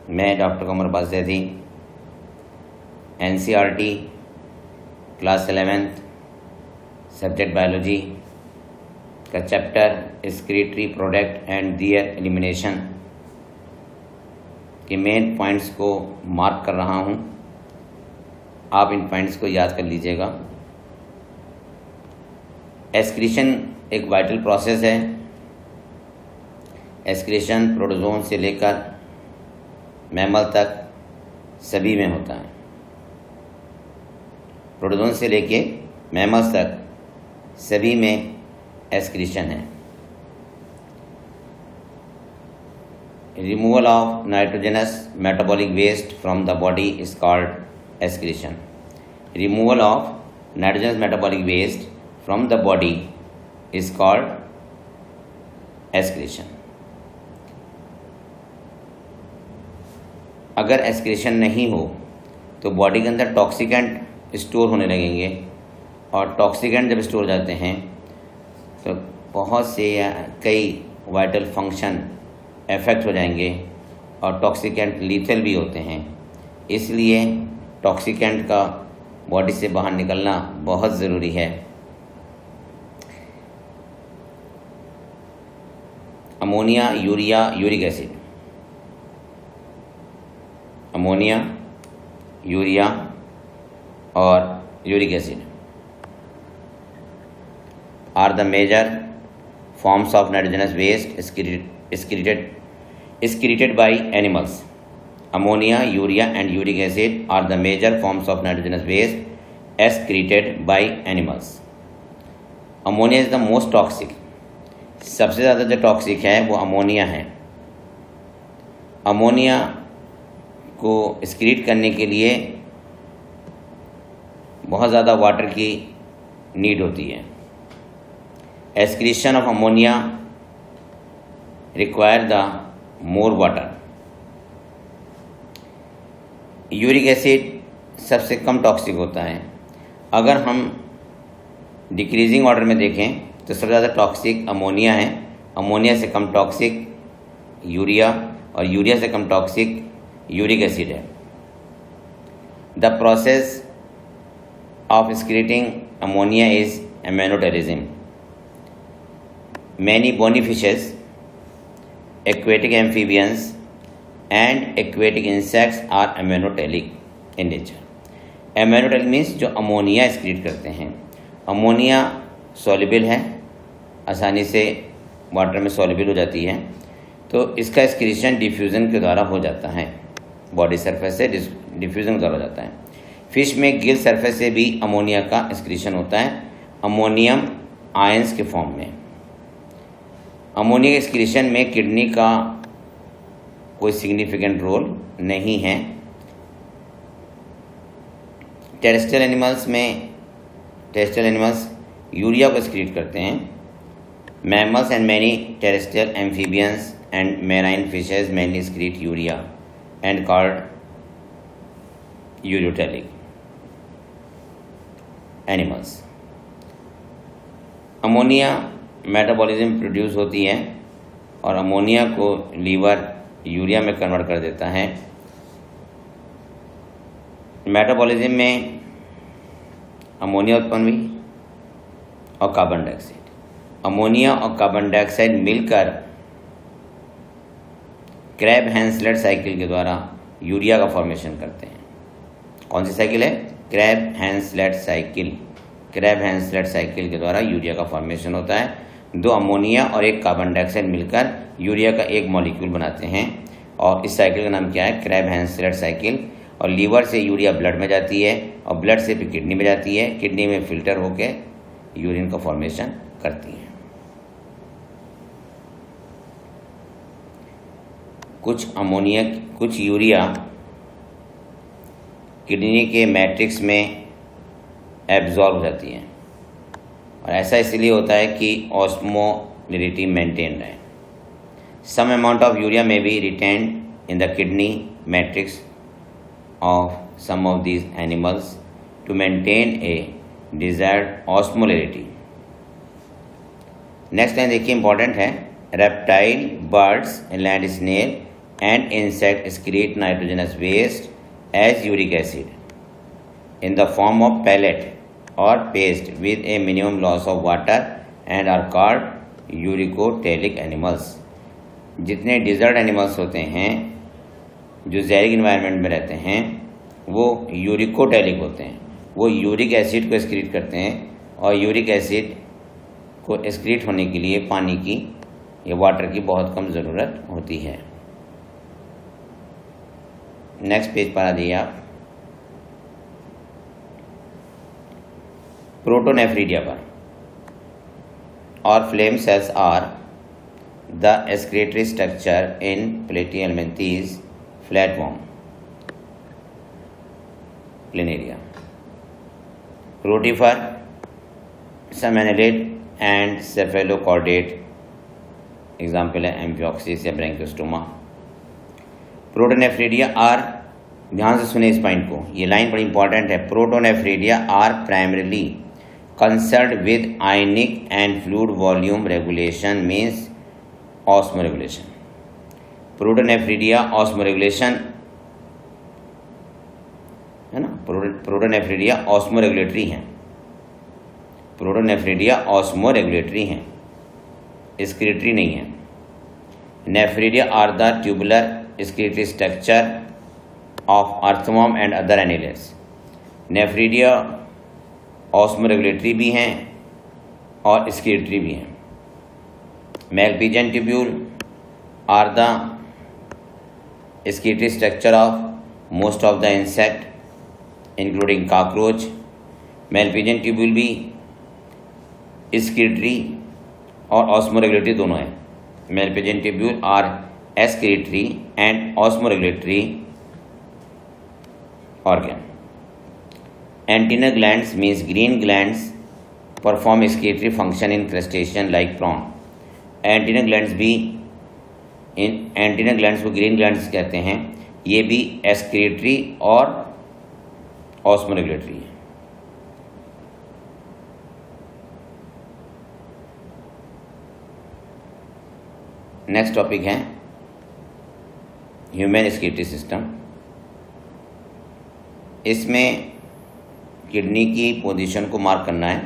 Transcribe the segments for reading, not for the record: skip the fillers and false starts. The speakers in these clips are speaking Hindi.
मैं doctor Qamar Abbas Zaidi, NCERT class 11th subject biology का chapter excretory product and their elimination के मेन पॉइंट्स को मार्क कर रहा हूँ। आप इन पॉइंट्स को याद कर लीजिएगा। एक्सक्रीशन एक वाइटल प्रोसेस है। एक्सक्रीशन प्रोटोजोन से लेकर मैमल तक सभी में होता है। प्रोटोजोन से लेके मैमल्स तक सभी में एक्सक्रीशन है। Removal of nitrogenous metabolic waste from the body is called excretion. Removal of nitrogenous metabolic waste from the body is called excretion. अगर एक्सक्रीशन नहीं हो तो बॉडी के अंदर टॉक्सिकेंट स्टोर होने लगेंगे, और टॉक्सिकेंट जब स्टोर हो जाते हैं तो बहुत से या कई वाइटल फंक्शन अफेक्ट हो जाएंगे, और टॉक्सिकेंट लीथल भी होते हैं। इसलिए टॉक्सिकेंट का बॉडी से बाहर निकलना बहुत ज़रूरी है। Ammonia, urea, uric acid. Ammonia, urea और uric acid are the major forms of nitrogenous waste excreted by animals. Ammonia, urea and uric acid are the major forms of nitrogenous waste excreted by animals. Ammonia is the most toxic. सबसे ज़्यादा जो टॉक्सिक है वो अमोनिया है। अमोनिया को एक्सक्रीट करने के लिए बहुत ज़्यादा वाटर की नीड होती है। Excretion of ammonia require the more water. Uric acid सबसे कम टॉक्सिक होता है। अगर हम डिक्रीजिंग ऑर्डर में देखें तो सबसे ज़्यादा टॉक्सिक अमोनिया है। अमोनिया से कम टॉक्सिक यूरिया, और यूरिया से कम टॉक्सिक यूरिक एसिड है। The process of excreting ammonia is ammonotelism. Many bony fishes, aquatic amphibians and aquatic insects are ammonotelic in nature. Ammonotelic means जो अमोनिया एक्सक्रीट करते हैं। अमोनिया सॉल्युबल है, आसानी से वाटर में सॉल्युबल हो जाती है, तो इसका एक्सक्रीशन डिफ्यूज़न के द्वारा हो जाता है। बॉडी सरफेस से डिफ्यूज़न के द्वारा हो जाता है। फिश में गिल सरफेस से भी अमोनिया का एक्सक्रीशन होता है, अमोनियम आयंस के फॉर्म में। अमोनिया एक्सक्रीशन में किडनी का कोई सिग्निफिकेंट रोल नहीं है। टेरेस्ट्रियल एनिमल्स यूरिया को एक्सक्रीट करते हैं। Mammals and many terrestrial amphibians and marine fishes mainly excrete urea and called ureotelic animals. Ammonia metabolism produce होती है, और अमोनिया को लीवर यूरिया में कन्वर्ट कर देता है। मेटाबॉलिज्म में अमोनिया उत्पन्न हुई और कार्बन डाइऑक्साइड। अमोनिया और कार्बन डाइऑक्साइड मिलकर क्रैब हैंसलेट साइकिल के द्वारा यूरिया का फॉर्मेशन करते हैं। कौन सी साइकिल है? Krebs Henseleit cycle. Krebs Henseleit cycle के द्वारा यूरिया का फॉर्मेशन होता है। दो अमोनिया और एक कार्बन डाइऑक्साइड मिलकर यूरिया का एक मॉलिक्यूल बनाते हैं, और इस साइकिल का नाम क्या है? Krebs Henseleit cycle. और लीवर से यूरिया ब्लड में जाती है, और ब्लड से फिर किडनी में जाती है। किडनी में फिल्टर होकर यूरिन का फॉर्मेशन करती है। कुछ यूरिया किडनी के मैट्रिक्स में एब्जॉर्ब हो जाती है, और ऐसा इसलिए होता है कि ऑस्मोलरिटी मेंटेन रहे। Some amount of urea may be retained in the kidney matrix of some of these animals to maintain a desired osmolarity. Next line देखिए, इंपॉर्टेंट है। Reptile, birds, land snail and insect excrete nitrogenous waste as uric acid in the form of pellet or paste with a minimum loss of water and are called uricotelic animals. जितने डिजर्ट एनिमल्स होते हैं जो जहरीक इन्वायरमेंट में रहते हैं वो यूरिकोटेलिक होते हैं। वो यूरिक एसिड को एक्सक्रीट करते हैं और यूरिक एसिड को एक्सक्रीट होने के लिए पानी की या वाटर की बहुत कम ज़रूरत होती है। नेक्स्ट पेज पर आ जाइए आप। प्रोटोनेफ्रीडिया पर और flame cells are the excretory structure in platyhelminthes flatworm planaria. Rotifer, some annelid and cephalochordate example है एम्फिऑक्सिस या ब्रैंकियोस्टोमा। प्रोटोनेफ्रीडिया आर, ध्यान से सुने इस पॉइंट को, ये लाइन बड़ी इंपॉर्टेंट है। Protonephridia are primarily concerned with ionic and fluid volume regulation means osmoregulation. Protonephridia osmoregulation है ना, प्रोटोनेफ्रीडिया ऑस्मोरेगुलेटरी हैं। प्रोटोनेफ्रीडिया ऑस्मोरेगुलेटरी हैं, एक्सक्रीटरी नहीं है। Nephridia are the tubular excretory structure of earthworm and other animals. Nephridia osmoregulatory भी हैं और एक्सक्रीटरी भी हैं। Malpighian tubule are the excretory structure of most of the insect including cockroach. Malpighian tubule भी एक्सक्रीटरी और ऑस्मोरेगुलेटरी दोनों हैं। Malpighian tubule are excretory and osmoregulatory organ. Antennal glands means green glands perform excretory function in crustacean like prawn. Antennal glands भी antennal glands को green glands कहते हैं, ये भी excretory और osmoregulatory है। नेक्स्ट टॉपिक है ह्यूमन एक्सक्रीटरी सिस्टम। इसमें किडनी की पोजीशन को मार्क करना है।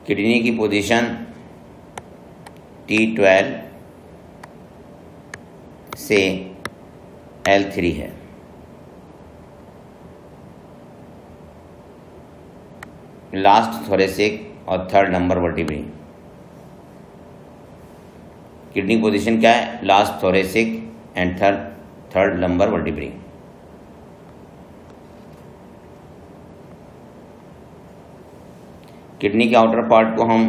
किडनी की पोजीशन T12 से L3 है। लास्ट थोरेसिक और third number vertebrae. Kidney position क्या है? Last thoracic and third number vertebrae. Kidney के आउटर पार्ट को हम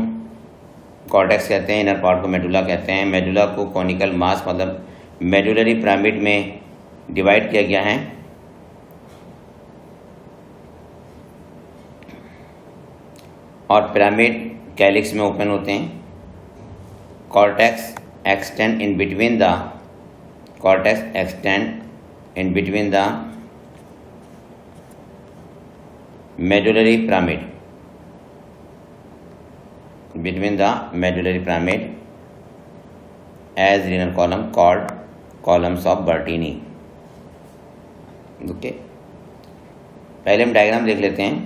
कॉर्टेक्स कहते हैं, इनर पार्ट को मेडुला कहते हैं। मेडुला को कॉनिकल मास मतलब मेडुलरी पिरामिड में डिवाइड किया गया है। और पिरामिड कैलिक्स में ओपन होते हैं। Cortex extend in between the medullary pyramid, as renal column called columns of Bertini. Okay, पहले हम डायग्राम देख लेते हैं।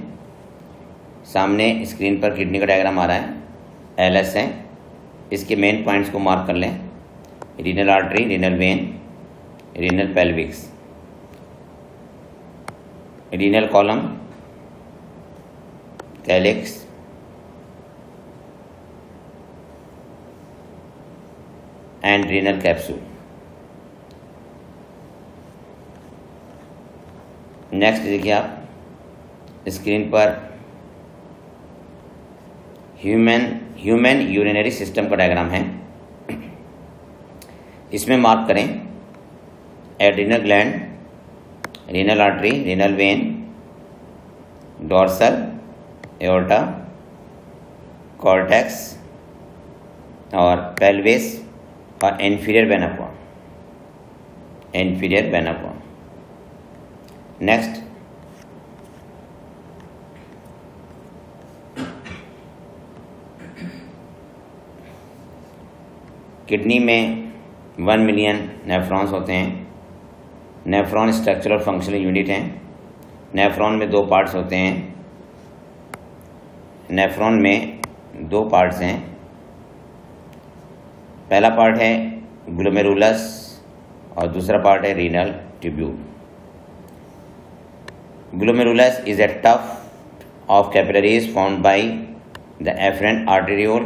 सामने स्क्रीन पर किडनी का डायग्राम आ रहा है, LS है। इसके मेन पॉइंट्स को मार्क कर लें। Renal artery, renal vein, renal पेल्विक्स, renal column, calyx, and renal capsule. Next देखिए आप स्क्रीन पर ह्यूमन यूरिनरी सिस्टम का डायग्राम है। इसमें मार्क करें adrenal gland, renal artery, renal vein, dorsal, aorta, cortex और पेल्विस और inferior vena porn. Next kidney में 1 मिलियन नेफ्रॉन्स होते हैं। नेफ्रॉन स्ट्रक्चरल और फंक्शनल यूनिट हैं। नेफ्रॉन में 2 पार्ट्स होते हैं। नेफ्रॉन में 2 पार्ट्स हैं। पहला पार्ट है ग्लोमेरुलस और दूसरा पार्ट है renal tubule. Glomerulus is a tuft of capillaries formed by the afferent arteriole,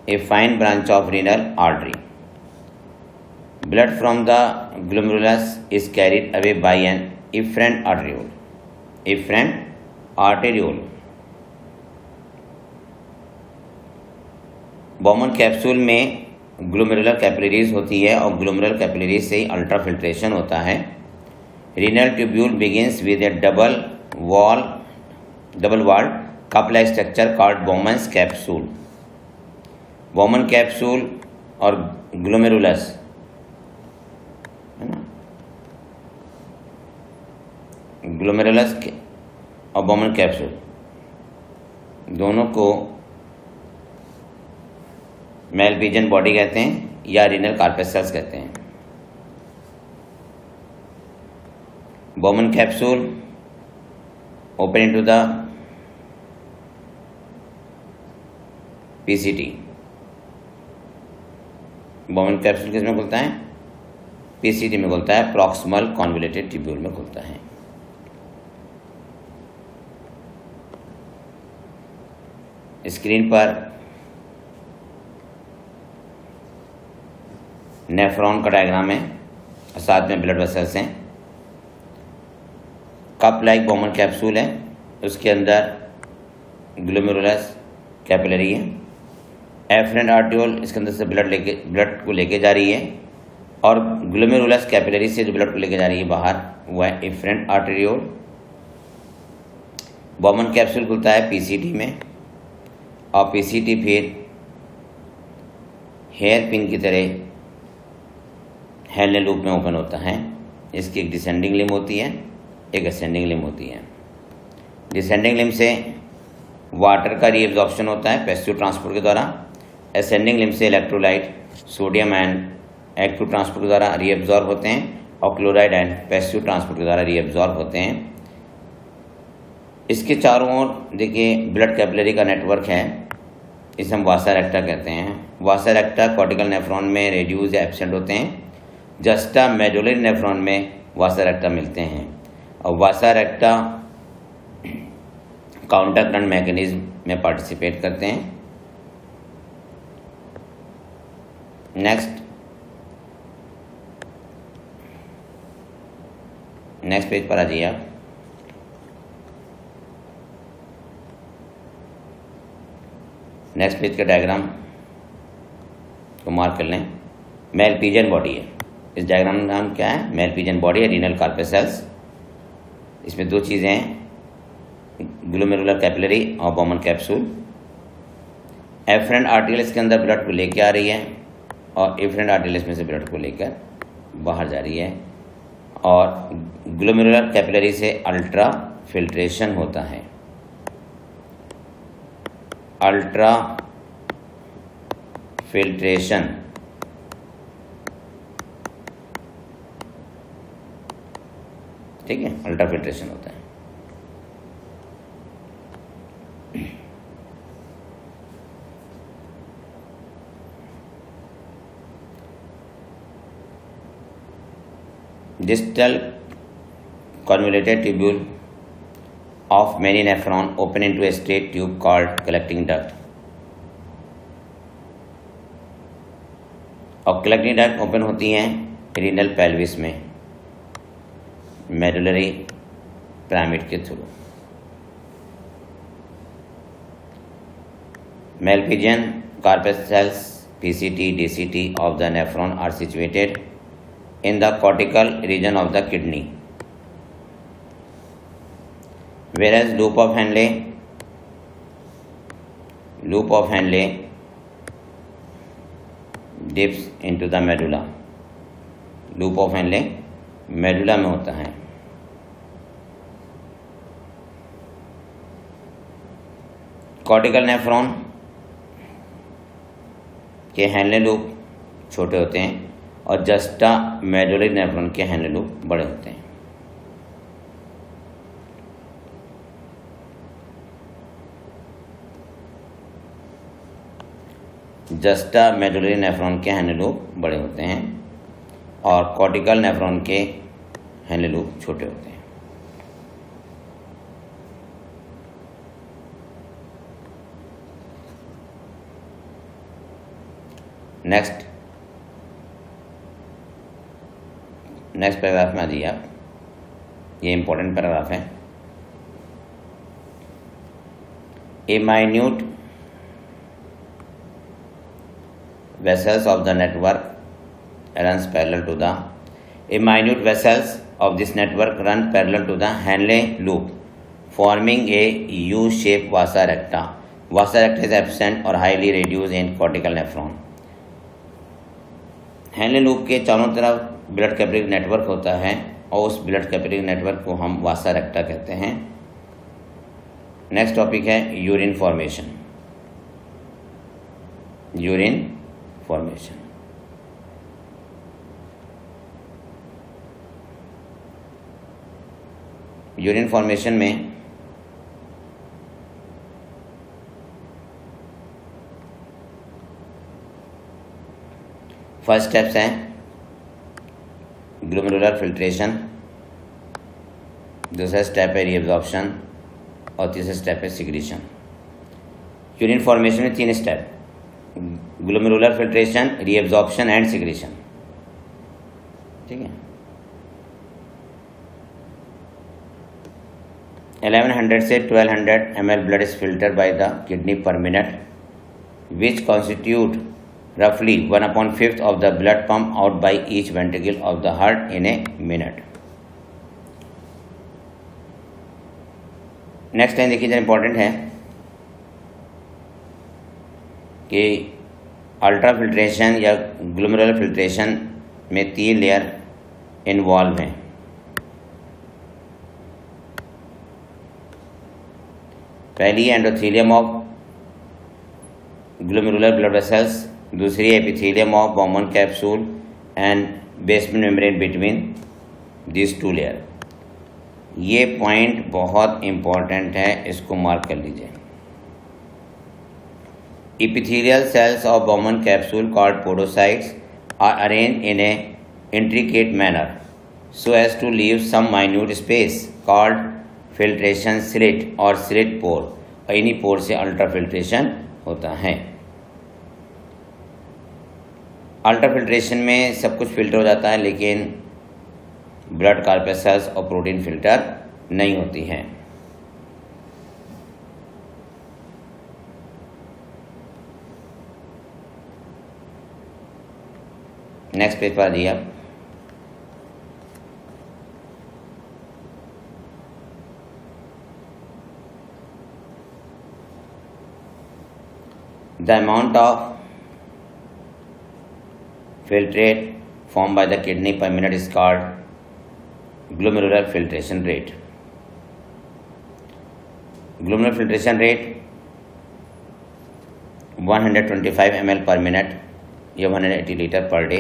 a fine branch of renal artery. Blood from the glomerulus is carried away by an efferent arteriole. Efferent arteriole. Bowman capsule में ग्लोमेरुलर कैपिलरीज होती है और ग्लोमेरुलर कैपिलरीज से ही अल्ट्राफिल्ट्रेशन होता है। Renal tubule begins with a double walled cup like structure called Bowman's capsule. Bowman capsule और ग्लोमेरुलस है ना, ग्लोमेरुलस और बॉमन कैप्सूल दोनों को मेलपिजियन बॉडी कहते हैं या रीनल कार्पेसल्स कहते हैं। Bowman capsule open into the PCT. Bowman capsule किस में खुलता है? पीसीटी में खुलता है, प्रॉक्सिमल कॉन्वोल्यूटेड ट्यूब्यूल में खुलता है। स्क्रीन पर नेफ्रॉन का डायग्राम है और साथ में ब्लड वेसल्स हैं। कप लाइक बॉमन कैप्सूल है, उसके अंदर ग्लोमेरुलस कैपिलरी है। एफरेंट आर्टियोल इसके अंदर से ब्लड को लेके जा रही है और ग्लोमेरुलस कैपिलरी से जो ब्लड को लेके जा रही है बाहर वो है एफरेंट आर्टेरियोल। बॉमन कैप्सूल खुलता है पीसीटी में और पीसीटी फिर हेयर पिन की तरह हेलने लूप में ओपन होता है। इसकी एक डिसेंडिंग लिम्ब होती है, एक असेंडिंग लिम्ब होती है। डिसेंडिंग लिम्ब से वाटर का रीएब्जॉर्प्शन होता है पैसिव ट्रांसपोर्ट के द्वारा। असेंडिंग लिम्ब से electrolyte sodium and active transport के द्वारा रीएब्जॉर्ब होते हैं और क्लोराइड एंड पैसिव ट्रांसपोर्ट के द्वारा रीएब्जॉर्ब होते हैं। इसके चारों ओर देखिए ब्लड कैपिलरी का नेटवर्क है, इसे हम वासा रेक्टा कहते हैं। वासा रेक्टा कॉर्टिकल नेफ्रॉन में रेड्यूस या एब्सेंट होते हैं, जस्टा मेडुलरी नेफ्रॉन में वासा रेक्टा मिलते हैं और वासा रेक्टा काउंटर करंट मैकेनिज्म में पार्टिसिपेट करते हैं। नेक्स्ट पेज पर आ जाइए आप। नेक्स्ट पेज का डायग्राम को मार्क कर लें। मेलपिजियन बॉडी है, इस डायग्राम का नाम क्या है? मेलपिजियन बॉडी है, रीनल कार्पेसल्स। इसमें 2 चीज़ें हैं, ग्लोमेरुलर कैपिलरी और बॉमन कैप्सूल। एफरेंट आर्टेरियल इसके अंदर ब्लड को लेके आ रही है और एफरेंट आर्टेरियल इसमें से ब्लड को लेकर बाहर जा रही है और ग्लोमेरुलर कैपिलरी से अल्ट्रा फिल्ट्रेशन होता है। अल्ट्रा फिल्ट्रेशन ठीक है, अल्ट्रा फिल्ट्रेशन होता है। Distal convoluted tubule of many nephron open into a straight tube called collecting duct. और collecting duct ओपन होती हैं रीनल पेल्विस में मेडुलरी पिरामिड के through. मेलपिजियन कार्पेसल्स PCT DCT of the nephron are situated in the cortical region of the kidney, whereas loop of Henle dips into the medulla. Loop of Henle medulla में होता है। कॉर्टिकल नेफ्रॉन के हेनले लूप छोटे होते हैं और जस्टा मेडुलरी नेफ्रॉन के हेनरी लूप बड़े होते हैं। जस्टा मेडुलरी नेफ्रॉन के हेनरी लूप बड़े होते हैं और कॉर्टिकल नेफ्रॉन के हेनरी लूप छोटे होते हैं। नेक्स्ट पैराग्राफ में आ जाइए आप, ये इंपॉर्टेंट पैराग्राफ है। ए minute vessels of the network runs parallel to the minute vessels of this network run parallel to the Henle loop, forming a U-shaped vasa recta. Vasa recta is absent or highly reduced in cortical nephron. Henle loop के चारों तरफ ब्लड कैपिलरी नेटवर्क होता है और उस ब्लड कैपिलरी नेटवर्क को हम वासा रेक्टा कहते हैं। नेक्स्ट टॉपिक है urine formation. Urine formation urine formation में फर्स्ट स्टेप्स हैं ग्लोमेरुलर फिल्ट्रेशन, दूसरा स्टेप है रीअब्जॉर्प्शन और तीसरा स्टेप है सिक्रीशन। यूरिन फॉर्मेशन में 3 step, glomerular filtration, reabsorption and secretion. ठीक है। 1100 से 1200 ml blood is filtered by the kidney per minute, which constitute roughly 1/5 of the blood pumped out by each ventricle of the heart in a minute. Next line देखिए, जरा इंपॉर्टेंट है कि अल्ट्रा फिल्ट्रेशन या ग्लोमेरुलर फिल्ट्रेशन में 3 लेयर इन्वॉल्व हैं। पहली endothelium of glomerular blood vessels, दूसरी epithelium of Bowman capsule and basement membrane between this 2 layer. ये पॉइंट बहुत इंपॉर्टेंट है, इसको मार्क कर लीजिए। Epithelial cells of Bowman capsule called podocytes are arranged in a intricate manner so as to leave some minute space called filtration slit or slit pore, और इन्हीं पोर से अल्ट्राफिल्ट्रेशन होता है। अल्ट्राफिल्ट्रेशन में सब कुछ फिल्टर हो जाता है, लेकिन ब्लड कार्पेसल्स और प्रोटीन फिल्टर नहीं होती हैं। नेक्स्ट पेज पर आ जाइए आप। The amount of filtrate formed by the kidney per minute is called glomerular filtration rate. Glomerular filtration rate 125 ml per minute या 180 लीटर पर डे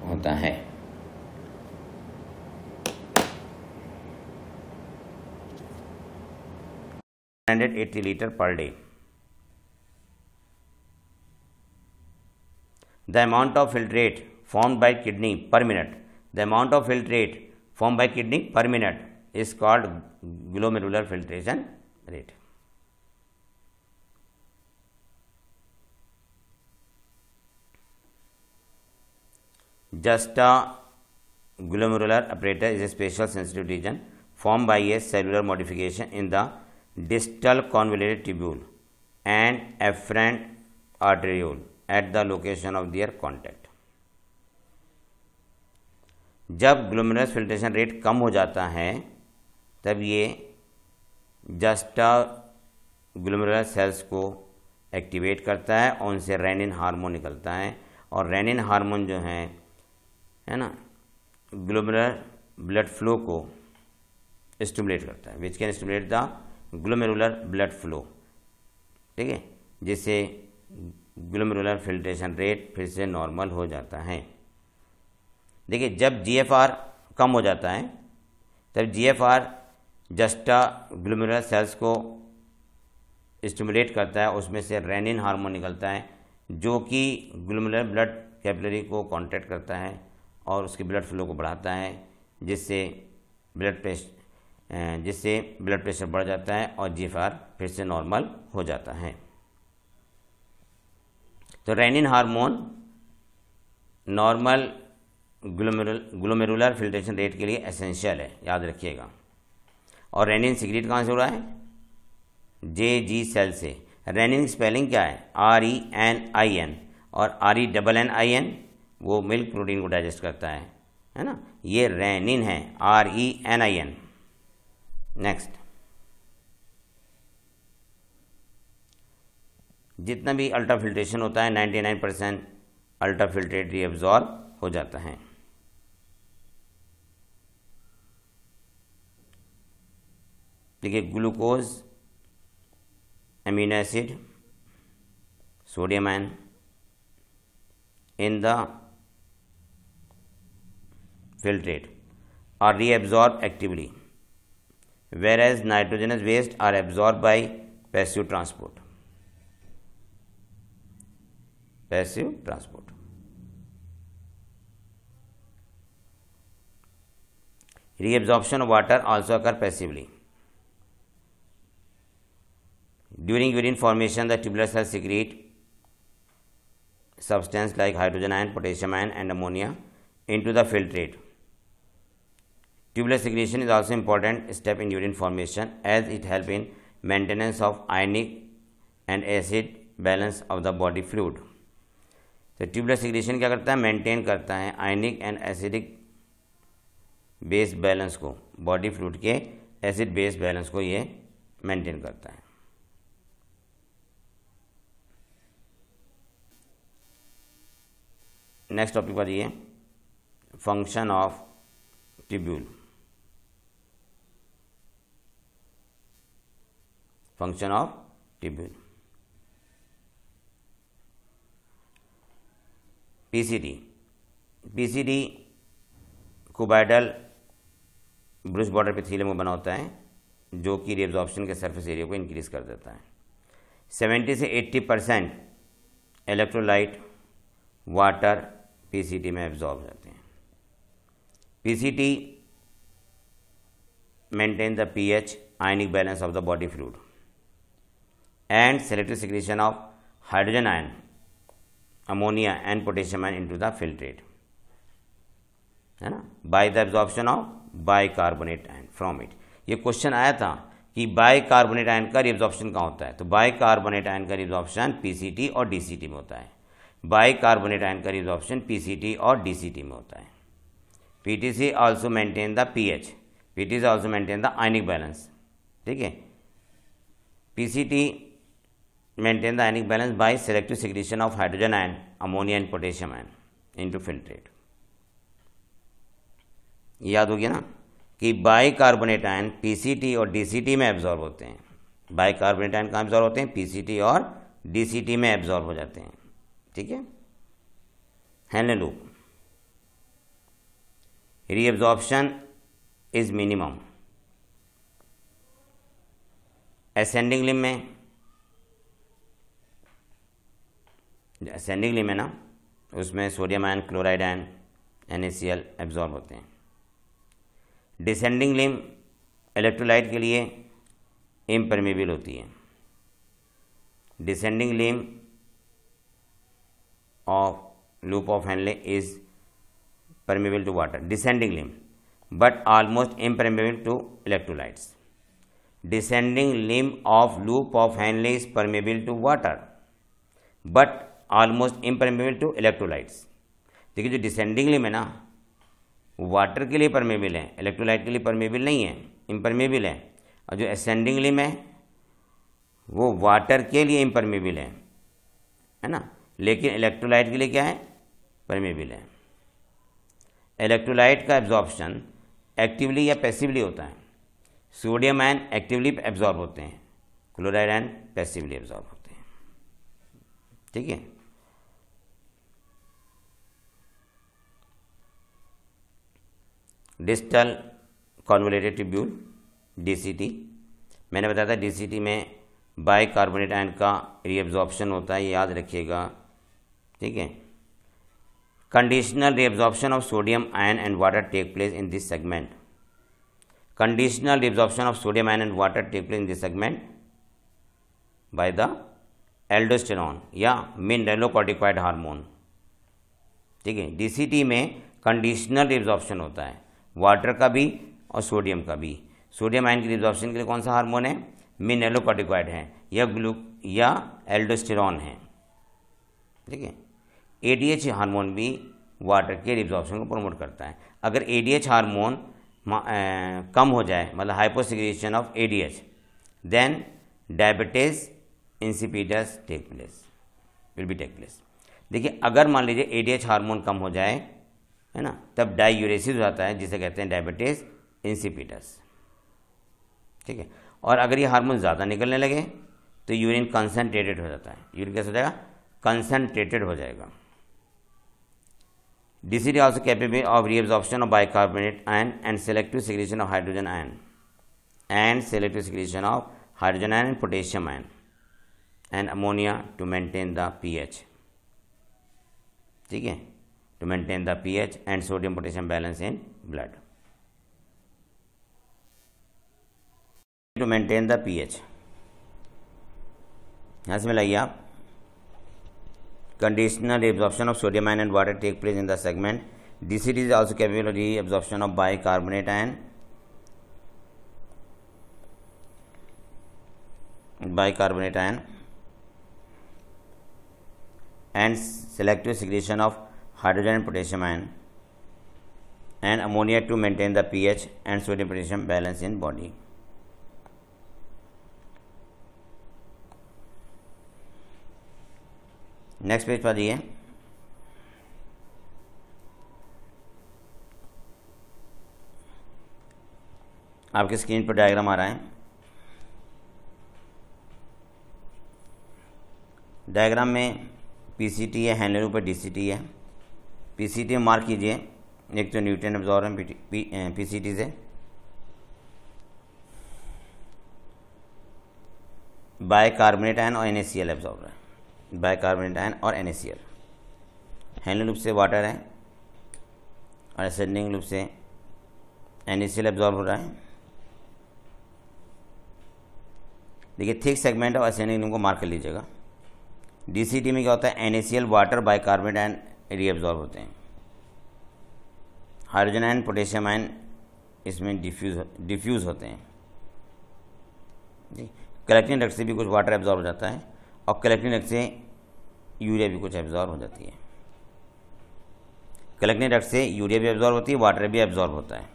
होता है। Litre per day. The amount of filtrate formed by kidney per minute. The amount of filtrate formed by kidney per minute is called glomerular filtration rate. Justa glomerular apparatus is a special sensitive region formed by a cellular modification in the distal convoluted tubule and afferent arteriole at the location of their contact. जब ग्लोमेरुलर फिल्ट्रेशन रेट कम हो जाता है तब ये जस्टा ग्लोमेरुलर सेल्स को एक्टिवेट करता है और उनसे रेनिन हार्मोन निकलता है, और रेनिन हार्मोन जो है ना, ग्लोमेरुलर ब्लड फ्लो को स्टिमुलेट करता है, which can stimulate the glomerular blood flow. ठीक है, जिससे ग्लोमेरुलर फिल्ट्रेशन रेट फिर से नॉर्मल हो जाता है। देखिए जब GFR कम हो जाता है तब GFR जस्टा ग्लोमेरुलर सेल्स को स्टिमुलेट करता है, उसमें से रेनिन हार्मोन निकलता है जो कि ग्लोमेरुलर ब्लड कैपिलरी को कॉन्ट्रैक्ट करता है और उसके ब्लड फ्लो को बढ़ाता है, जिससे ब्लड प्रेशर बढ़ जाता है और GFR फिर से नॉर्मल हो जाता है। तो renin hormone normal glomerular filtration rate के लिए एसेंशियल है, याद रखिएगा। और रेनिन सिक्रीट कहाँ से हो रहा है? JG सेल से। रेनिन की स्पेलिंग क्या है? RENIN, और RENNIN वो मिल्क प्रोटीन को डाइजेस्ट करता है ना, ये रेनिन है, RENIN। नेक्स्ट, जितना भी अल्ट्रा फिल्ट्रेशन होता है 99% अल्ट्रा फिल्ट्रेट रीअब्जॉर्ब हो जाता है। देखिए glucose, amino acid, sodium ion in the filtrate are reabsorbed actively, whereas nitrogenous waste are absorbed by passive transport. Reabsorption of water also occur passively. During urine formation, the tubular cells secrete substance like hydrogen ion, potassium ion and ammonia into the filtrate. Tubular secretion is also important step in urine formation as it helps in maintenance of ionic and acid balance of the body fluid. तो ट्यूबुलर सिक्रेशन क्या करता है? मेंटेन करता है ionic and acidic base balance को, बॉडी फ्लूइड के एसिड बेस बैलेंस को ये मेंटेन करता है। नेक्स्ट टॉपिक पर ये function of tubule. Function of tubule. PCT cuboidal brush border epithelium में बना होता है जो कि रीअब्जॉर्प्शन के सरफेस एरिया को इंक्रीज कर देता है। 70 से 80% इलेक्ट्रोलाइट वाटर पीसीटी में एब्जॉर्ब हो जाते हैं। PCT maintain the pH ionic balance of the body fluid and selective secretion of hydrogen ion, ammonia and potassium ion into the filtrate, है ना, by the absorption of bicarbonate ion from it. ये क्वेश्चन आया था कि बाइकार्बोनेट आयन का रिएब्जॉर्प्शन कहाँ होता है, तो बाइकार्बोनेट आयन का रिएब्जॉर्प्शन पीसीटी और डीसीटी में होता है। बाइकार्बोनेट आयन का रिएब्जॉर्प्शन पीसीटी और डीसीटी में होता है। PTC also maintain the pH, PTC also maintain the ionic balance, ठीक है। PCT maintain the ionic balance bye selective secretion of hydrogen ion, ammonia and potassium ion into filtrate. याद हो गया ना कि बाइकार्बोनेट आयन पीसीटी और डीसीटी में एब्जॉर्ब होते हैं। बाइकार्बोनेट आयन कहाँ एब्जॉर्ब होते हैं? पीसीटी और डीसीटी में एब्जॉर्ब हो जाते हैं, ठीक है। Henle loop, reabsorption is minimum ascending limb में। असेंडिंग लिम्ब है ना, उसमें sodium ion, chloride ion, NaCl absorb होते हैं। डिसेंडिंग लिम्ब इलेक्ट्रोलाइट के लिए इम्परमेबल होती है। Descending limb of loop of Henle is permeable to water, descending limb, but almost impermeable to electrolytes. Descending limb of loop of Henle is permeable to water, but almost impermeable to electrolytes. देखिए जो डिसेंडिंग लिम्ब है ना, वाटर के लिए परमेबल है, इलेक्ट्रोलाइट के लिए परमेबल नहीं है, इम्परमेबल है। और जो असेंडिंग लिम्ब है वो वाटर के लिए इम्परमेबल है ना, लेकिन इलेक्ट्रोलाइट के लिए क्या है? परमेबल है। इलेक्ट्रोलाइट का एब्जॉर्प्शन एक्टिवली या पैसिवली होता है। सोडियम आयन एक्टिवली एब्जॉर्ब होते हैं, क्लोराइड आयन पैसिवली एब्जॉर्ब होते हैं, ठीक है। Distal convoluted tubule DCT। मैंने बताया था DCT में बाइकार्बोनेट आयन का रीअब्जॉर्प्शन होता है, ये याद रखिएगा, ठीक है। Conditional reabsorption of sodium ion and water take place in this segment. Conditional reabsorption of sodium ion and water take place in this segment by the aldosterone या मिनरलोकॉर्टिकॉइड हार्मोन, ठीक है। DCT में कंडीशनल रीअब्जॉर्प्शन होता है वाटर का भी और सोडियम का भी। सोडियम आयन की रीअब्जॉर्प्शन के लिए कौन सा हार्मोन है? मिनरलोकॉर्टिकॉइड है या एल्डोस्टेरॉन है, ठीक है। ADH हार्मोन भी वाटर के रीअब्जॉर्प्शन को प्रमोट करता है। अगर ADH हार्मोन कम हो जाए, मतलब hyposecretion of ADH, then diabetes insipidus will be take place. देखिए, अगर मान लीजिए ADH हार्मोन कम हो जाए, है ना, तब डायूरेसिस हो जाता है, जिसे कहते हैं डायबिटीज इंसिपिडस, ठीक है। और अगर ये हार्मोन ज़्यादा निकलने लगे तो यूरिन कंसनट्रेटेड हो जाता है। यूरिन कैसे हो जाएगा? कंसनट्रेटेड हो जाएगा। DCT also capable of reabsorption of bicarbonate ion and selective secretion of hydrogen ion and potassium ion and ammonia to maintain the pH, ठीक है, to maintain the pH and sodium potassium balance in blood, to maintain the pH। यहाँ से मिलाइए आप, conditional reabsorption of sodium ion and water take place in the segment। DCT is also capable of reabsorption of bicarbonate ion and selective secretion of hydrogen and potassium ion and ammonia to maintain the pH and sodium potassium balance in body। Next page पर दिए, आपके स्क्रीन पर डायग्राम आ रहा है। डायग्राम में PCT है, हैंडल पर DCT है। PCT में मार्क कीजिए, एक तो न्यूट्रिएंट एब्जॉर्बर PCT से, बाइकार्बोनेट आयन और NaCl एब्जॉर्बर है, बाइकार्बोनेट आयन और NaCl। हैंडल लूप से वाटर है और असेंडिंग लूप से NaCl एब्जॉर्ब हो रहा है। देखिए, थिक सेगमेंट और असेंडिंग लूप को मार्क कर लीजिएगा। DCT में क्या होता है? NaCl water bicarbonate ion reabsorb होते हैं। हाइड्रोजन आयन पोटेशियम आयन इसमें डिफ्यूज होते हैं जी। कलेक्टिंग डक्ट से भी कुछ वाटर एब्जॉर्ब हो जाता है और कलेक्टिंग डक्ट से यूरिया भी कुछ एब्जॉर्ब हो जाती है। कलेक्टिंग डक्ट से यूरिया भी एब्जॉर्ब होती है, वाटर भी एब्जॉर्ब होता है।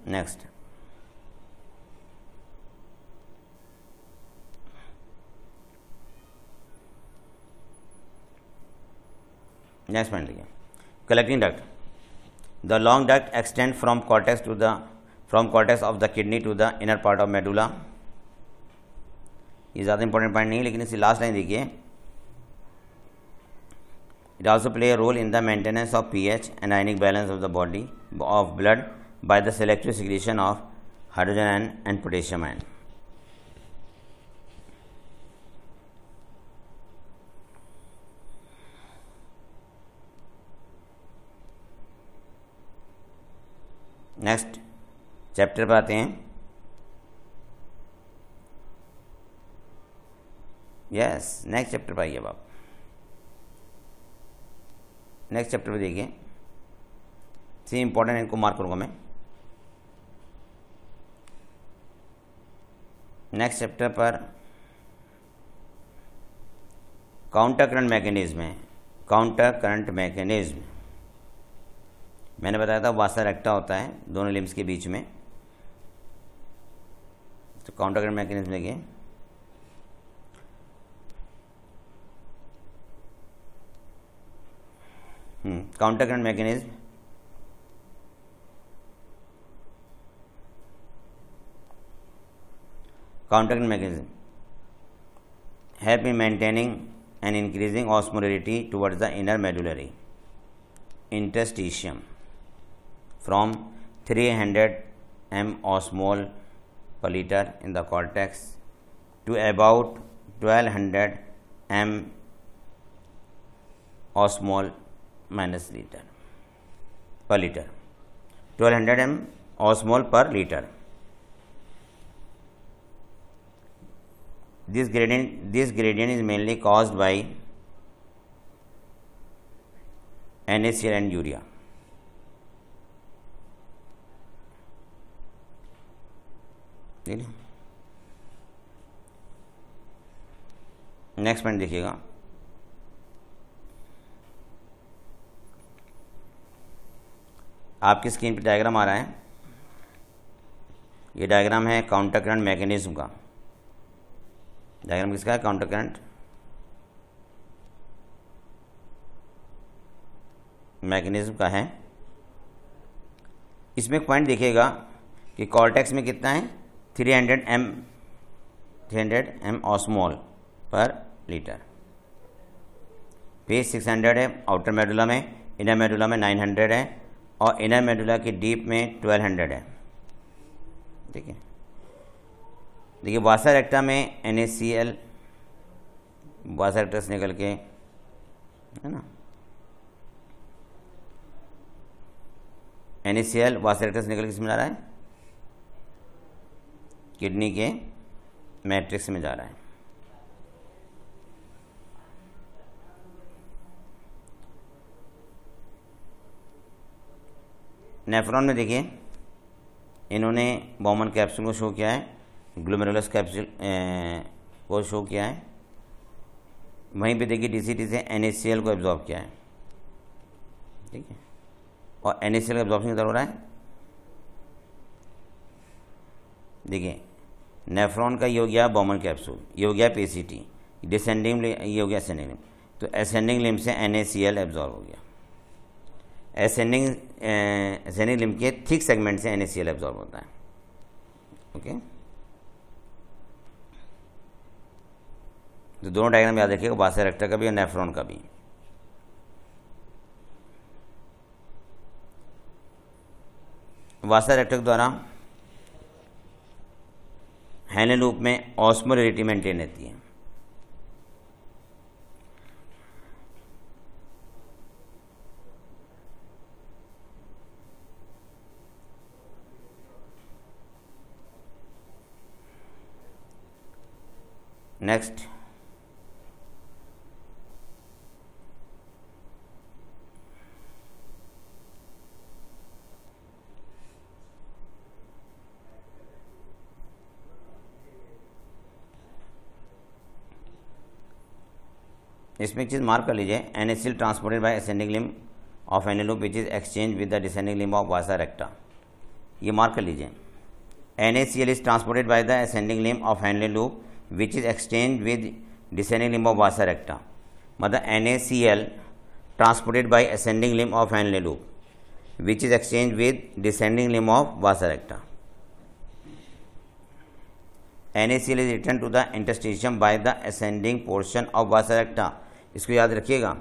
नेक्स्ट, पॉइंट लिखिए, collecting duct. The long duct extend from cortex of the kidney to the inner part of medulla. ये ज़्यादा इंपॉर्टेंट पॉइंट नहीं है, लेकिन इसकी लास्ट लाइन देखिए, it also play a role in the maintenance of pH and ionic balance of the body of blood by the selective secretion of hydrogen ion and potassium ion. Next chapter पर आते हैं। यस, नेक्स्ट चैप्टर पर आइए आप। नेक्स्ट चैप्टर पर देखिए, सी इंपॉर्टेंट, इनको मार्क करूंगा मैं। नेक्स्ट चैप्टर पर काउंटर करंट मैकेनिज्म है। काउंटर करंट मैकेनिज्म मैंने बताया था, वासा रेक्टा होता है दोनों लिम्स के बीच में। तो काउंटर करंट मैकेनिज्म देखिए, counter current mechanism help in maintaining and increasing osmolarity towards the inner medullary। interstitium from 300 m osmol per liter in the cortex to about 1200 m osmol minus liter per liter, 1200 m osmol per liter. This gradient is mainly caused by NaCl and urea. Next point देखिएगा, आपकी स्क्रीन पर डायग्राम आ रहा है। ये डायग्राम है काउंटर करंट मैकेनिज्म का। डायग्राम किसका है? काउंटर करंट मैकेनिज्म का है। इसमें एक पॉइंट देखिएगा कि कॉर्टेक्स में कितना है? 300 m ऑस्मोल पर लीटर। फिर 600 है आउटर मेडुला में, इनर मेडुला में 900 है और इनर मेडुला की डीप में 1200 है। ठीक है, देखिए वासा रेक्टा में NaCl वासा रेक्टा से निकल के, है ना, NaCl वासा रेक्टा से निकल के किसमें जा रहा है? किडनी के मैट्रिक्स में जा रहा है। नेफ्रॉन में देखिए इन्होंने बॉमन कैप्सूल को शो किया है, ग्लोमेरुलस कैप्सूल को शो किया है। वहीं पे देखिए DCT से NaCl को एब्जॉर्ब किया है। ठीक है, और NaCl का एब्जॉर्प्शन किधर हो रहा है? देखिए नेफ्रॉन का ये हो गया बॉमन कैप्सूल, ये हो गया PCT, डिसेंडिंग ये हो गया असेंडिंग लिम्ब। तो असेंडिंग लिम्ब से NaCl एब्जॉर्ब हो गया। असेंडिंग लिम्ब के थिक सेगमेंट से NaCl एब्जॉर्ब होता है। ओके, तो दोनों डायग्राम याद रखिएगा, वासा रेक्टा का भी और नेफ्रॉन का भी। वासा रेक्टा द्वारा हैनल लूप में ऑस्मोलरिटी मेंटेन रहती है। नेक्स्ट, इसमें एक चीज़ मार्क कर लीजिए, NaCl transported by ascending limb of Henle loop which is exchange with the descending limb of vasa recta. ये मार्क कर लीजिए, NaCl is transported by the ascending limb of Henle loop which is exchange with descending limb of vasa recta. मतलब NaCl transported by ascending limb of Henle loop which is exchange with descending limb of vasa recta. NaCl is return to the interstitium by the ascending portion of vasa recta. इसको याद रखिएगा,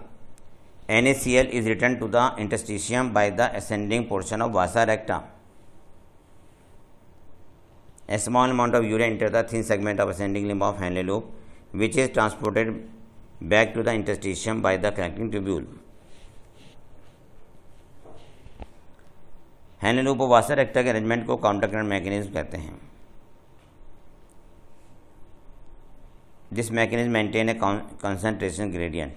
NaCl is return to the interstitium by the ascending portion of vasa recta. A small amount of urea enters the thin segment of ascending limb of Henle loop, which is transported back to the interstitium by the connecting tubule. Henle loop और वासा रेक्टा के अरेंजमेंट को काउंटर करंट मैकेनिज्म कहते हैं। This mechanism maintain a concentration gradient.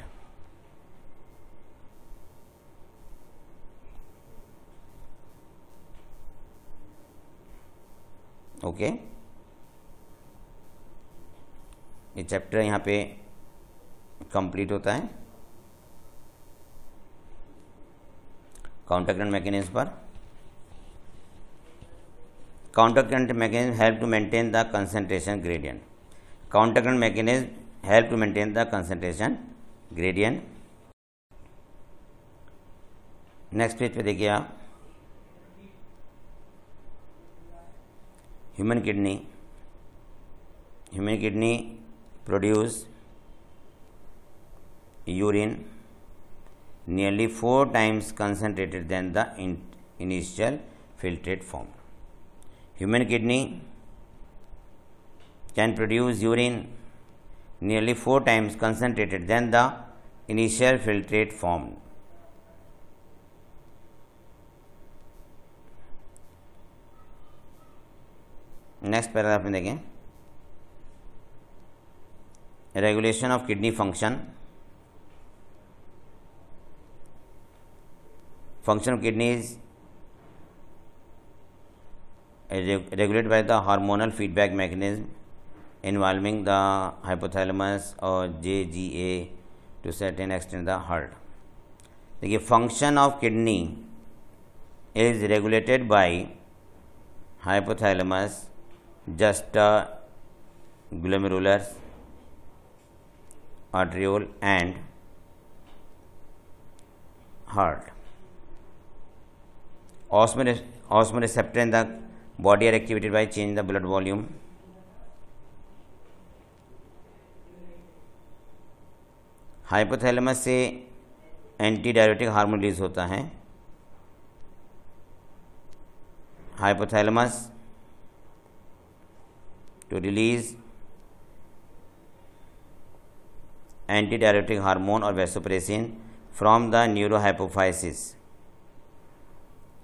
Okay, ये चैप्टर यहाँ पे कंप्लीट होता है काउंटर करंट मैकेनिज्म पर। Counter current mechanism help to maintain the concentration gradient. Counter current mechanism help to maintain the concentration gradient. Next page पे देखिए आप, human kidney produce urine nearly 4 times concentrated than the initial filtrate form. Human kidney can produce urine nearly 4 times concentrated than the initial filtrate form. Next paragraph में देखें, regulation of kidney function. Function of kidney is regulated by the hormonal feedback mechanism involving the hypothalamus or JGA to certain extent the heart. देखिए, function of kidney is regulated by hypothalamus, justa, glomerulus, arteriole and heart. Osmoreceptor in the body are activated by change the blood volume. Hypothalamus से एंटी डायरेटिक हार्मोन रिलीज होता है. Hypothalamus to release antidiuretic hormone or vasopressin from the neurohypophysis.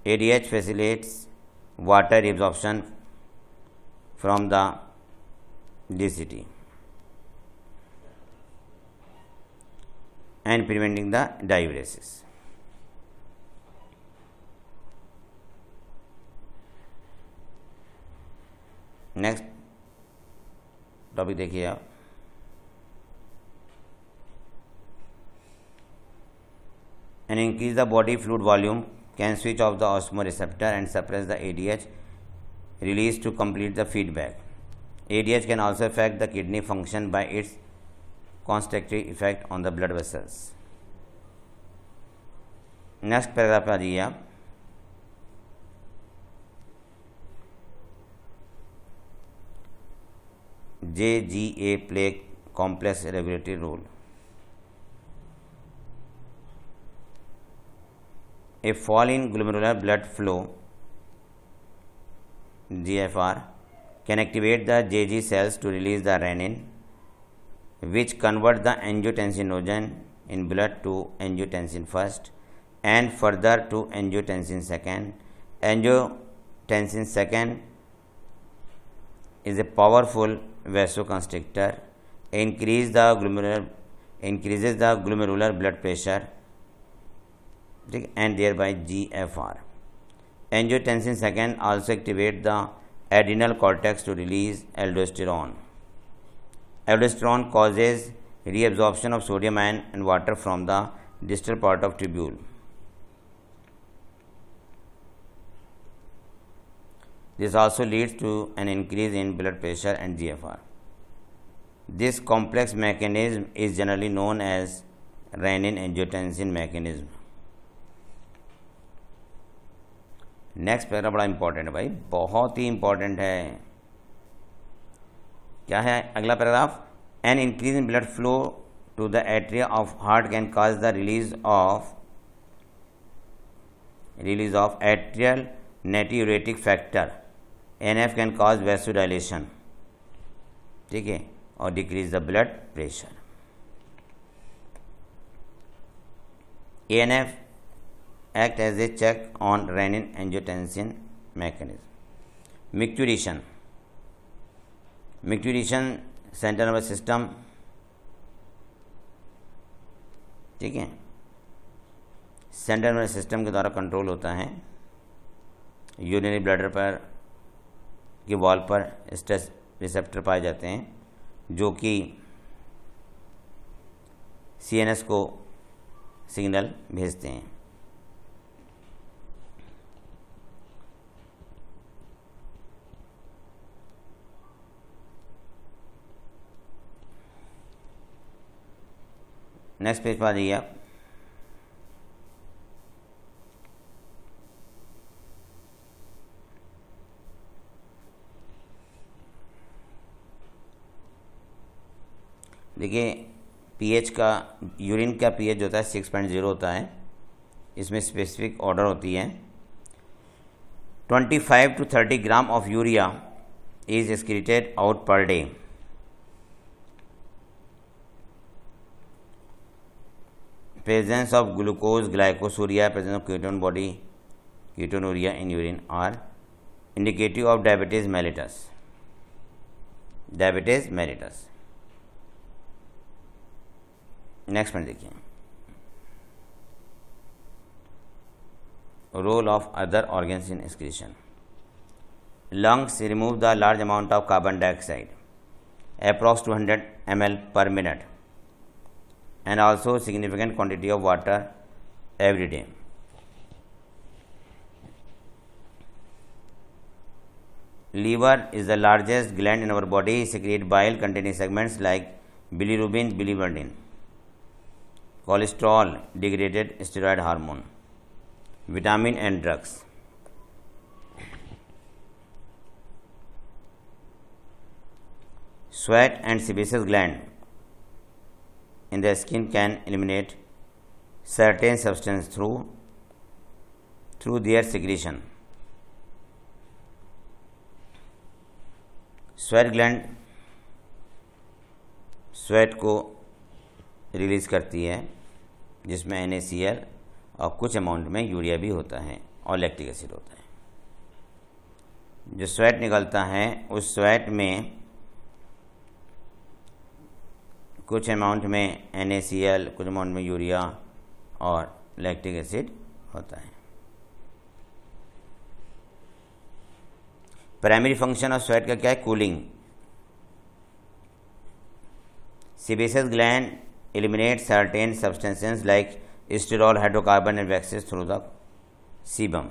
ADH facilitates water reabsorption from the DCT and preventing the diuresis. Next topic देखिए आप, and increase the body fluid volume can switch off the osmoreceptor and suppress the ADH release to complete the feedback. ADH can also affect the kidney function by its constrictive effect on the blood vessels. Next paragraph पे आ जाइए आप. JGA play complex regulatory role. A fall in glomerular blood flow GFR can activate the JG cells to release the renin, which convert the angiotensinogen in blood to angiotensin first and further to angiotensin second. Angiotensin second is a powerful vasoconstrictor, increases the glomerular blood pressure and thereby GFR. Angiotensin second also activate the adrenal cortex to release aldosterone. Aldosterone causes reabsorption of sodium ion and water from the distal part of tubule. This also leads to an increase in blood pressure and GFR. This complex mechanism is generally known as renin-angiotensin mechanism. Next paragraph बड़ा इंपॉर्टेंट है भाई, बहुत ही इंपॉर्टेंट है. क्या है अगला paragraph? An increase in blood flow to the atria of heart can cause the release of atrial natriuretic factor NF can cause vasodilation, ठीक है, और decrease the blood pressure. ANF act as a check on renin-angiotensin mechanism. Micturition central nervous system, ठीक है, सेंट्रल नर्वस सिस्टम के द्वारा कंट्रोल होता है. यूरिनरी ब्लैडर पर के वॉल पर स्ट्रेस रिसेप्टर पाए जाते हैं जो कि CNS को सिग्नल भेजते हैं. नेक्स्ट पेज पर आ जाइए आप. देखिए, पीएच का, यूरिन का पीएच जो होता है 6.0 होता है। इसमें स्पेसिफिक ऑर्डर होती है। 25 to 30 gram of urea is excreted out per day. Presence of glucose, glycosuria, presence of ketone body, ketonuria in urine are indicative of diabetes mellitus. Diabetes mellitus. Next point देखिए, role of other organs in excretion. Lungs remove the large amount of carbon dioxide approx 200 ml per minute and also significant quantity of water every day. Liver is the largest gland in our body, secrete bile containing segments like bilirubin, biliverdin. Cholesterol, degraded steroid hormone, vitamin and drugs. Sweat and sebaceous gland in the skin can eliminate certain substance through their secretion. Sweat gland sweat को रिलीज़ करती है, जिसमें NaCl और कुछ अमाउंट में यूरिया भी होता है और लैक्टिक एसिड होता है। जो स्वेट निकलता है उस स्वेट में कुछ अमाउंट में NaCl, कुछ अमाउंट में यूरिया और लैक्टिक एसिड होता है। प्राइमरी फंक्शन ऑफ स्वेट का क्या है? Cooling. Sebaceous gland eliminate certain substances like sterol, hydrocarbon and waxes through the sebum.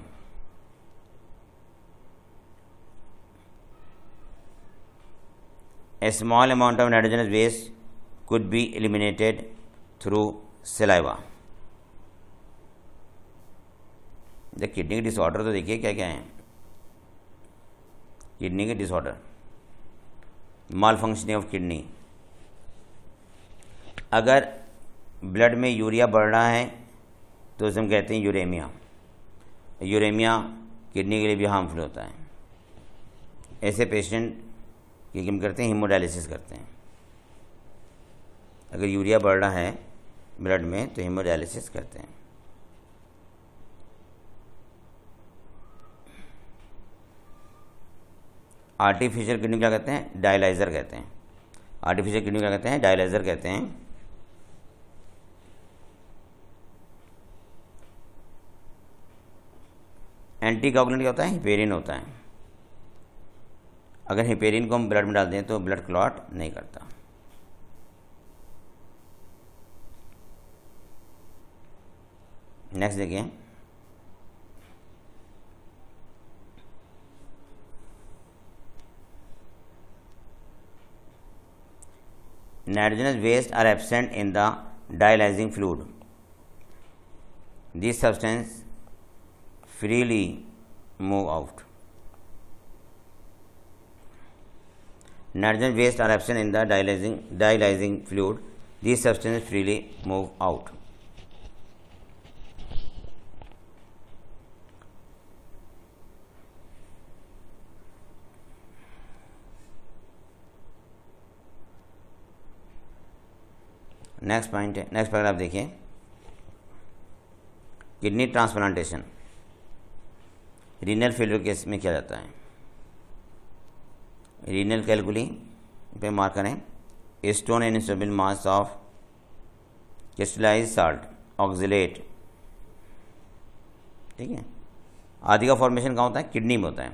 A small amount of nitrogenous waste could be eliminated through saliva. The kidney के डिसऑर्डर तो देखिए क्या क्या है। किडनी के disorder, mall functioning of kidney. अगर ब्लड में यूरिया बढ़ रहा है तो उसे हम कहते हैं यूरेमिया। यूरेमिया किडनी के लिए भी हार्मफुल होता है। ऐसे पेशेंट की हम करते हैं हीमोडायलिसिस करते हैं। अगर यूरिया बढ़ रहा है ब्लड में तो हीमोडायलिसिस करते हैं। आर्टिफिशियल किडनी क्या कहते हैं? डायलाइजर कहते हैं। आर्टिफिशियल किडनी क्या कहते हैं? डायलाइजर कहते हैं। एंटीकोगुलेंट क्या होता है? हिपेरिन होता है। अगर हिपेरिन को हम ब्लड में डाल दें तो ब्लड क्लॉट नहीं करता। नेक्स्ट देखिए, nitrogenous waste are absent in the dialyzing fluid. These substances freely move out. Nitrogenous waste are absent in the dialyzing fluid. These substances freely move out. Next point है, नेक्स्ट पैराग्राफ देखिए, kidney transplantation. Renal failure case में किया जाता है। रीनल कैलकुली पे मार्क करें। Stone and instable mass of crystallized salt oxalate, ठीक है। आदि का फॉर्मेशन कहाँ होता है? किडनी में होता है।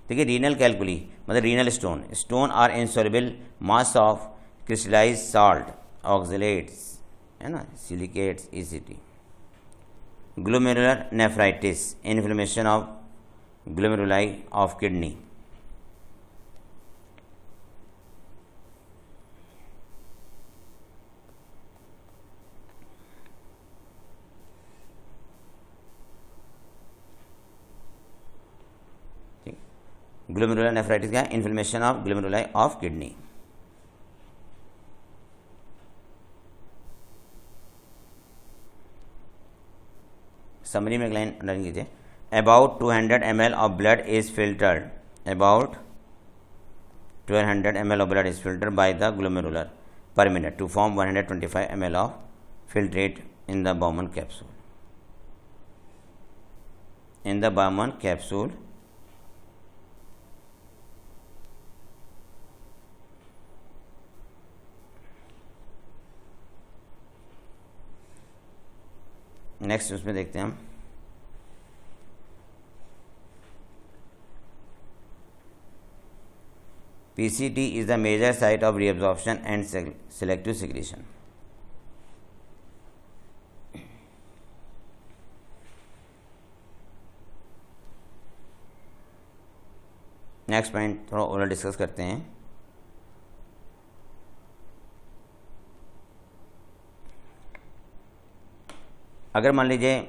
देखिए रीनल कैलकुली मतलब renal stone are insoluble mass of crystallized salt oxalates, है ना, silicates, ECT। Glomerular nephritis, inflammation of glomeruli of kidney. Glomerular nephritis क्या है? Inflammation of glomeruli of kidney. Summary में एक लाइन अंडरलाइन कीजिए, about 200 ml of blood is filtered, about 1200 ml of blood is filtered by the glomerular per minute to form 125 ml of filtrate in the Bowman capsule. In the Bowman capsule, next उसमें देखते हैं हम, PCT is the major site of reabsorption and selective secretion. Next point थोड़ा और डिस्कस करते हैं। अगर मान लीजिए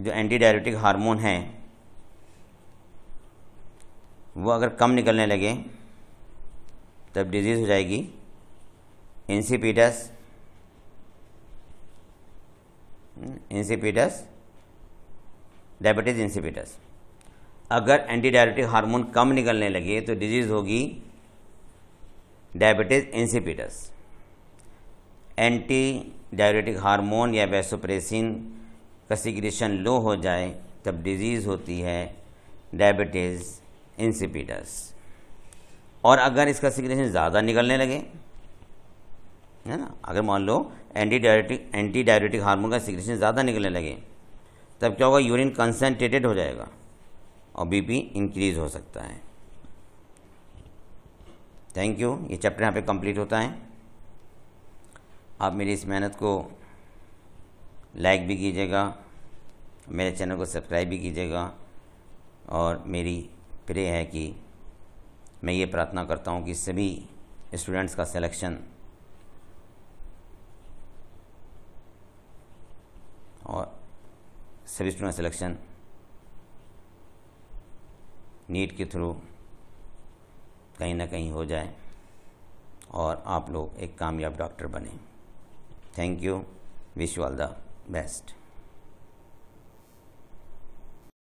जो एंटी डायरेटिक हार्मोन है वो अगर कम निकलने लगे तब डिजीज़ हो जाएगी इंसिपिडस, डायबिटीज इंसिपिडस। अगर एंटी डायरेटिक हार्मोन कम निकलने लगे तो डिजीज़ होगी diabetes insipidus. Anti diuretic hormone या वैसोप्रेसिन का सिक्रेशन लो हो जाए तब डिजीज़ होती है डायबिटीज इंसिपिडस। और अगर इसका सिक्रेशन ज़्यादा निकलने लगे, है ना, अगर मान लो एंटी डायरेटिक हार्मोन का सिक्रेशन ज़्यादा निकलने लगे तब क्या होगा, यूरिन कंसनट्रेटेड हो जाएगा और बीपी इंक्रीज हो सकता है। Thank you. ये चैप्टर यहाँ पे कंप्लीट होता है। आप मेरी इस मेहनत को लाइक भी कीजिएगा, मेरे चैनल को सब्सक्राइब भी कीजिएगा, और मेरी प्रे है कि मैं ये प्रार्थना करता हूँ कि सभी स्टूडेंट्स का सिलेक्शन नीट के थ्रू कहीं ना कहीं हो जाए और आप लोग एक कामयाब डॉक्टर बने। Thank you, wish you all the best.